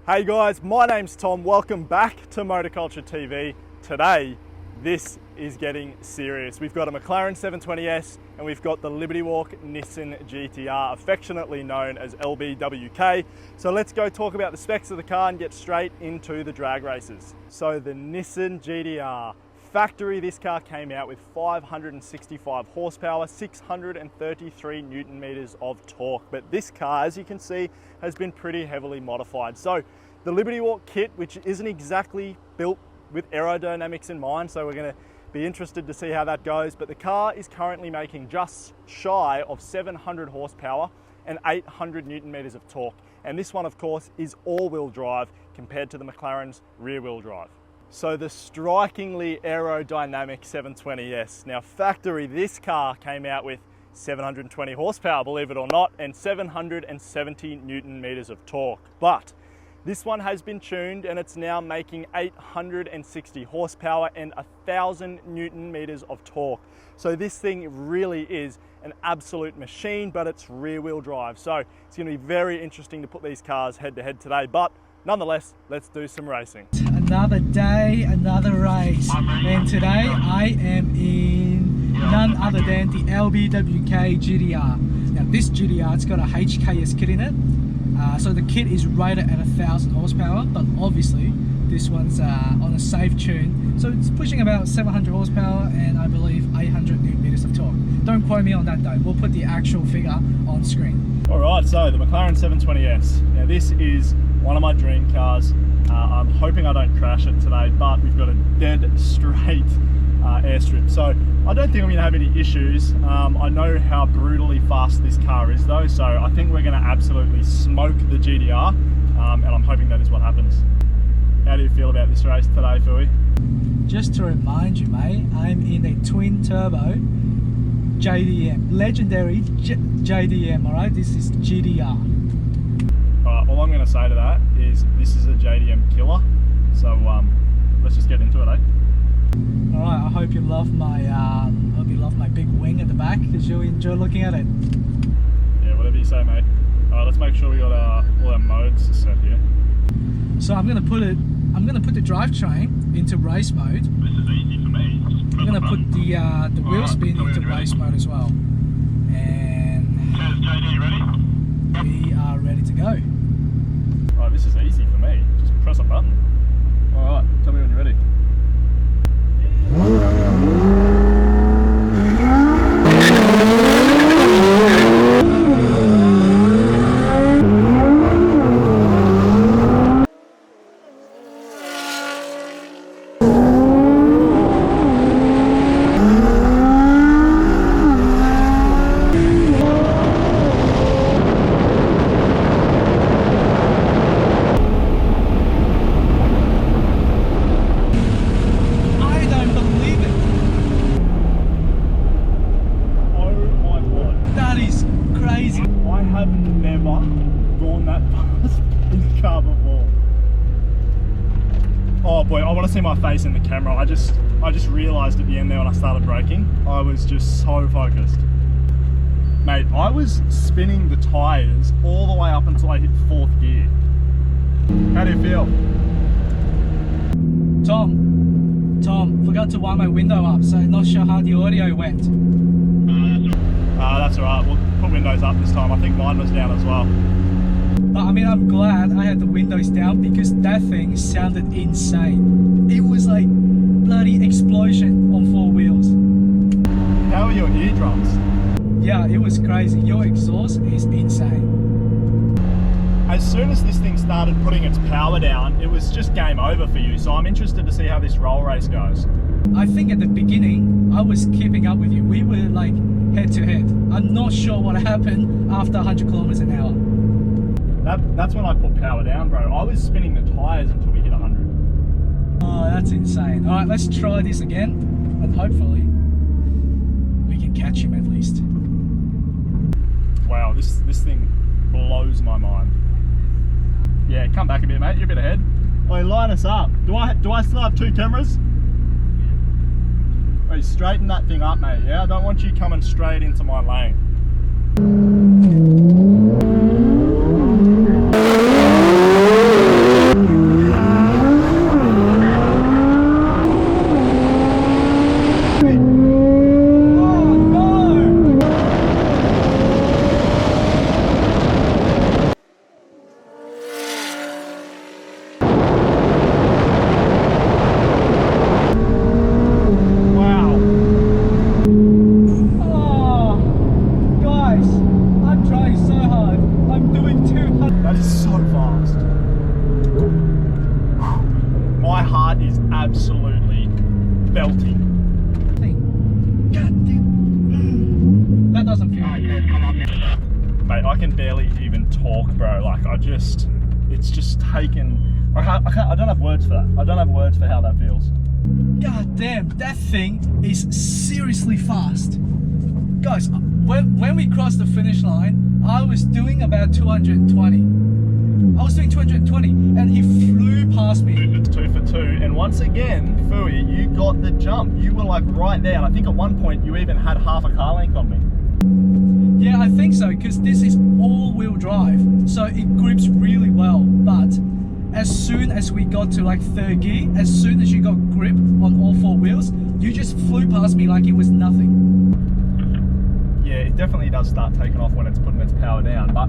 Hey guys, my name's Tom. Welcome back to Motorculture TV. Today, this is getting serious. We've got a Mclaren 720S and we've got the Lbwk Nissan GTR, affectionately known as Lbwk. So let's go talk about the specs of the car and get straight into the drag races. So the Nissan GTR. Factory, this car came out with 565 horsepower, 633 Newton meters of torque. But this car, as you can see, has been pretty heavily modified. So the Lbwk kit, which isn't exactly built with aerodynamics in mind, so we're going to be interested to see how that goes. But the car is currently making just shy of 700 horsepower and 800 Newton meters of torque. And this one, of course, is all-wheel drive compared to the McLaren's rear-wheel drive. So the strikingly aerodynamic 720S. Now factory, this car came out with 720 horsepower, believe it or not, and 770 Newton meters of torque. But this one has been tuned and it's now making 860 horsepower and 1,000 Newton meters of torque. So this thing really is an absolute machine, but it's rear wheel drive. So it's going to be very interesting to put these cars head to head today. But nonetheless, let's do some racing. Another day, another race, and today I am in none other than the Lbwk GTR. Now this GTR, it's got a HKS kit in it, so the kit is rated at 1,000 horsepower, but obviously this one's on a safe tune, so it's pushing about 700 horsepower and I believe 800 Newton meters of torque. Don't quote me on that though, we'll put the actual figure on screen. Alright, so the McLaren 720S. Now this is one of my dream cars. I'm hoping I don't crash it today, but we've got a dead straight airstrip, so I don't think I'm going to have any issues. I know how brutally fast this car is though, so I think we're going to absolutely smoke the GTR, and I'm hoping that is what happens. How do you feel about this race today, Philly? Just to remind you, mate, I'm in a twin turbo JDM, legendary JDM, alright? This is GTR. All I'm going to say to that is this is a JDM killer, so let's just get into it, eh? Alright, I hope you love my big wing at the back because you'll enjoy looking at it. Yeah, whatever you say, mate. Alright, let's make sure we got all our modes set here. So I'm gonna put the drivetrain into race mode. This is easy for me. I'm gonna put the wheel spin into race mode as well. And Says JD ready? we are ready to go. Alright, this is easy for me. Just press a button. Alright, tell me when you're ready. Oh boy, I want to see my face in the camera. I just realised at the end there when I started braking, I was just so focused. Mate, I was spinning the tyres all the way up until I hit 4th gear. How do you feel? Tom, forgot to wind my window up, so not sure how the audio went. That's alright, we'll put windows up this time. I think mine was down as well. But I mean, I'm glad I had the windows down because that thing sounded insane. It was like bloody explosion on 4 wheels. How are your eardrums? Yeah, it was crazy. Your exhaust is insane. As soon as this thing started putting its power down, it was just game over for you. So I'm interested to see how this roll race goes. I think at the beginning, I was keeping up with you. We were like head to head. I'm not sure what happened after 100 kilometers an hour. That's when I put power down, bro. I was spinning the tyres until we hit 100. Oh, that's insane. All right, let's try this again, and hopefully we can catch him at least. Wow, this thing blows my mind. Yeah, come back a bit, mate. You're a bit ahead. Oi, line us up. Do I still have 2 cameras? Oi, straighten that thing up, mate. Yeah, I don't want you coming straight into my lane. absolutely belting. God damn. That doesn't feel good. Mate, I can barely even talk, bro. Like, it's just taken, I don't have words for that. I don't have words for how that feels. God damn, that thing is seriously fast. Guys, when we crossed the finish line, I was doing about 220. I was doing 220 and he flew past me. 2 for 2, and once again, Fui, you got the jump. You were like right there, and I think at one point you even had half a car length on me. Yeah, I think so, because this is all-wheel drive, so it grips really well, but as soon as we got to like third gear, as soon as you got grip on all four wheels, you just flew past me like it was nothing. Yeah, it definitely does start taking off when it's putting its power down, but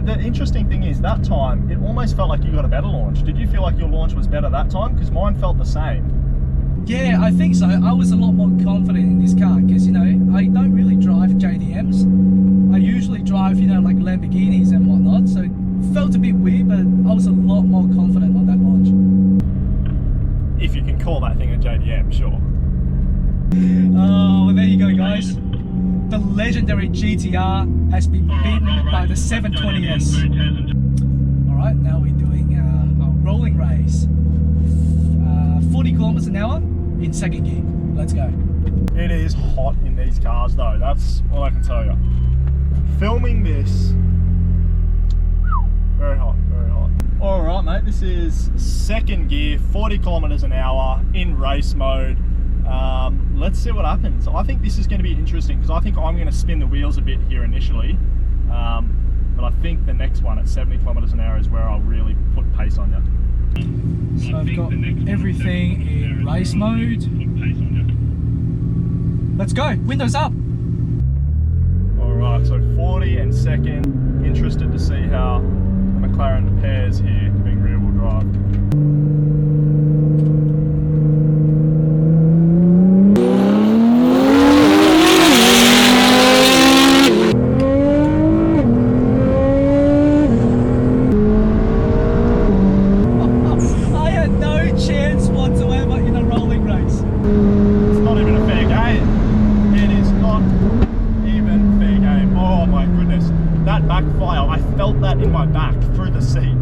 the interesting thing is that time, it almost felt like you got a better launch. Did you feel like your launch was better that time? Because mine felt the same. Yeah, I think so. I was a lot more confident in this car because, you know, I don't really drive JDMs. I usually drive, you know, like Lamborghinis and whatnot, so it felt a bit weird, but I was a lot more confident on that launch. If you can call that thing a JDM, sure. Oh, well, there you go, guys. The legendary GTR has been beaten by the 720S. Alright, now we're doing a rolling race. 40 kilometers an hour in second gear. Let's go. It is hot in these cars though, that's all I can tell you. Filming this, very hot, very hot. All right, mate, this is second gear, 40 kilometers an hour in race mode. Let's see what happens. I think this is going to be interesting because I think I'm going to spin the wheels a bit here initially. But I think the next one at 70 kilometers an hour is where I'll really put pace on you. So I've got everything in race mode. Let's go, windows up. All right, so 40 and second. Interested to see how the McLaren pairs here, being rear wheel drive. Backfire, I felt that in my back through the seat.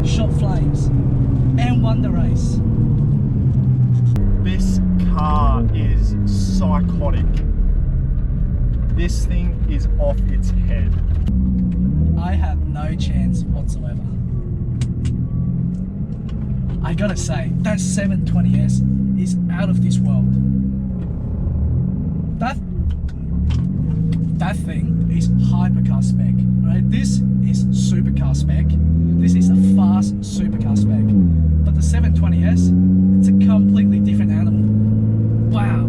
Shot flames and won the race. This car is psychotic. This thing is off its head. I have no chance whatsoever. I gotta say, that 720S is out of this world. That thing is hypercar spec, right? This is supercar spec. This is a fast supercar spec. But the 720S, it's a completely different animal. Wow.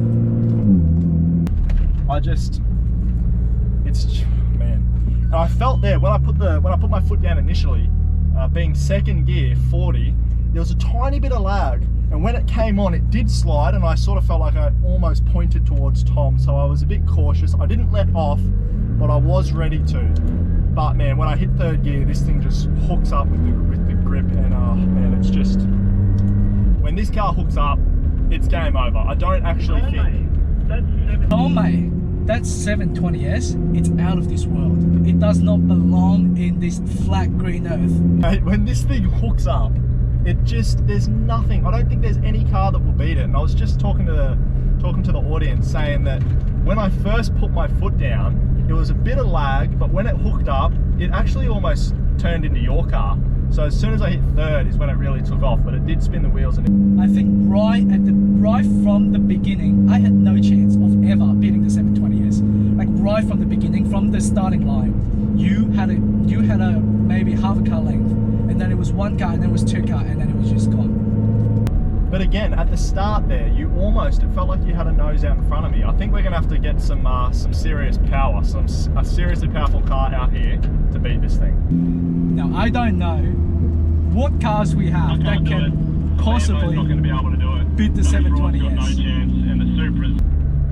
Man. And I felt there when I put my foot down initially, being second gear, 40, there was a tiny bit of lag. And when it came on, it did slide, and I sort of felt like I almost pointed towards Tom, so I was a bit cautious. I didn't let off, but I was ready to. But man, when I hit third gear, this thing just hooks up with the grip, and man, it's just, when this car hooks up, it's game over. I don't actually think. Oh mate, that 720S, it's out of this world. It does not belong in this flat green earth. Mate, when this thing hooks up, there's nothing. I don't think there's any car that will beat it. And I was just talking to the audience, saying that when I first put my foot down, it was a bit of lag, but when it hooked up, it actually almost turned into your car. So as soon as I hit third is when it really took off, but it did spin the wheels. And I think right from the beginning, I had no chance of ever beating the 720S. Like right from the beginning, from the starting line, you had a maybe half a car length, and then it was one car, and then it was two car, and then it was just gone. But again, at the start there, it felt like you had a nose out in front of me. I think we're gonna have to get some serious power, a seriously powerful car out here to beat this thing. Now, I don't know what cars we have that can possibly beat the 720S.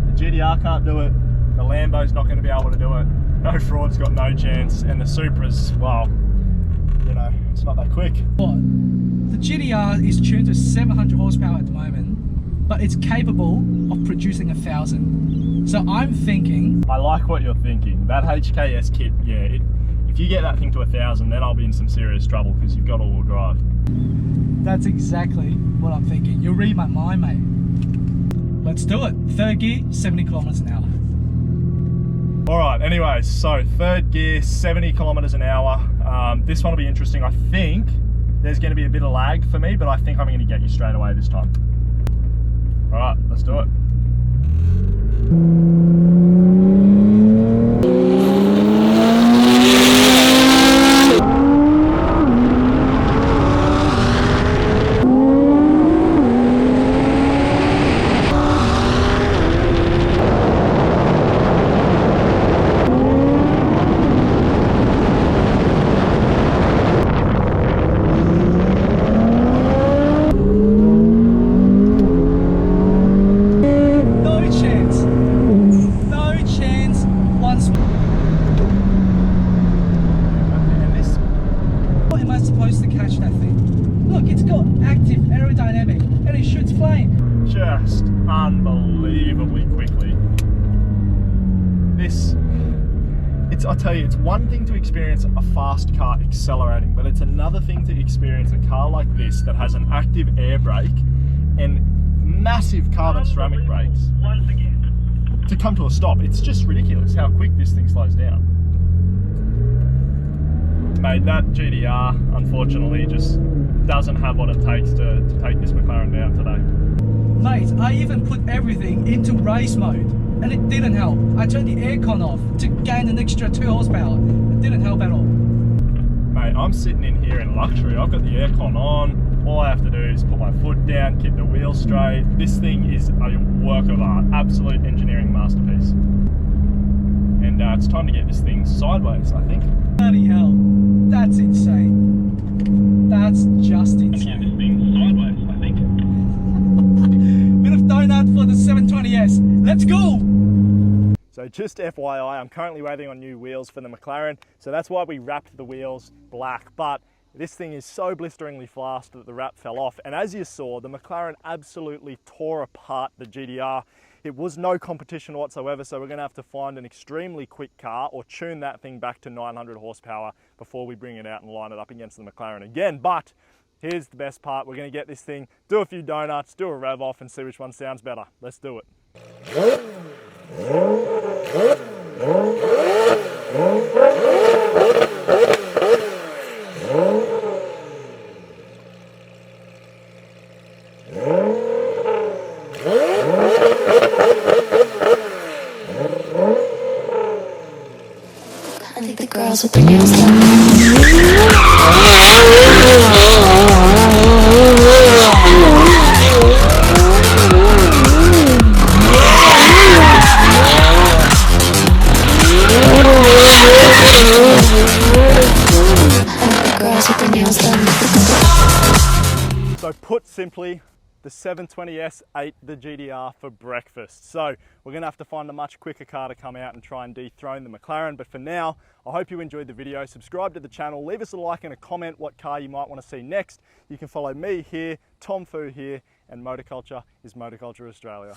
The GTR can't do it, the Lambo's not gonna be able to do it, no Fraud's got no chance, and the Supra's, well, you know, it's not that quick. What? the GTR is tuned to 700 horsepower at the moment, but it's capable of producing 1,000. So I'm thinking... I like what you're thinking. That HKS kit, yeah, if you get that thing to 1,000, then I'll be in some serious trouble because you've got all-wheel drive. That's exactly what I'm thinking. You'll read my mind, mate. Let's do it. Third gear, 70 kilometers an hour. All right, anyways, so third gear, 70 kilometers an hour. This one will be interesting. I think there's going to be a bit of lag for me, but I think I'm going to get you straight away this time. All right, let's do it. Just unbelievably quickly. I tell you, it's one thing to experience a fast car accelerating, but it's another thing to experience a car like this that has an active air brake and massive carbon ceramic brakes to come to a stop. It's just ridiculous how quick this thing slows down. Mate, that GTR unfortunately just doesn't have what it takes to take this McLaren down today. Mate, I even put everything into race mode and it didn't help. I turned the aircon off to gain an extra 2 horsepower. It didn't help at all. Mate, I'm sitting in here in luxury. I've got the aircon on. All I have to do is put my foot down, keep the wheels straight. This thing is a work of art, absolute engineering masterpiece. And it's time to get this thing sideways, I think. Bloody hell, that's insane. That's just insane. Get this thing sideways, I think. Bit of donut for the 720S. Let's go! So just FYI, I'm currently waiting on new wheels for the McLaren, so that's why we wrapped the wheels black. But this thing is so blisteringly fast that the wrap fell off, and as you saw, the McLaren absolutely tore apart the GTR. It was no competition whatsoever, so we're going to have to find an extremely quick car or tune that thing back to 900 horsepower before we bring it out and line it up against the McLaren again. But here's the best part. We're going to get this thing, do a few donuts, do a rev off and see which one sounds better. Let's do it. I think the girls with their nails done. So put simply, the 720S ate the GTR for breakfast. So we're going to have to find a much quicker car to come out and try and dethrone the McLaren. But for now, I hope you enjoyed the video. Subscribe to the channel, leave us a like and a comment what car you might want to see next. You can follow me here, Tom Fu here, and Motorculture is Motorculture Australia.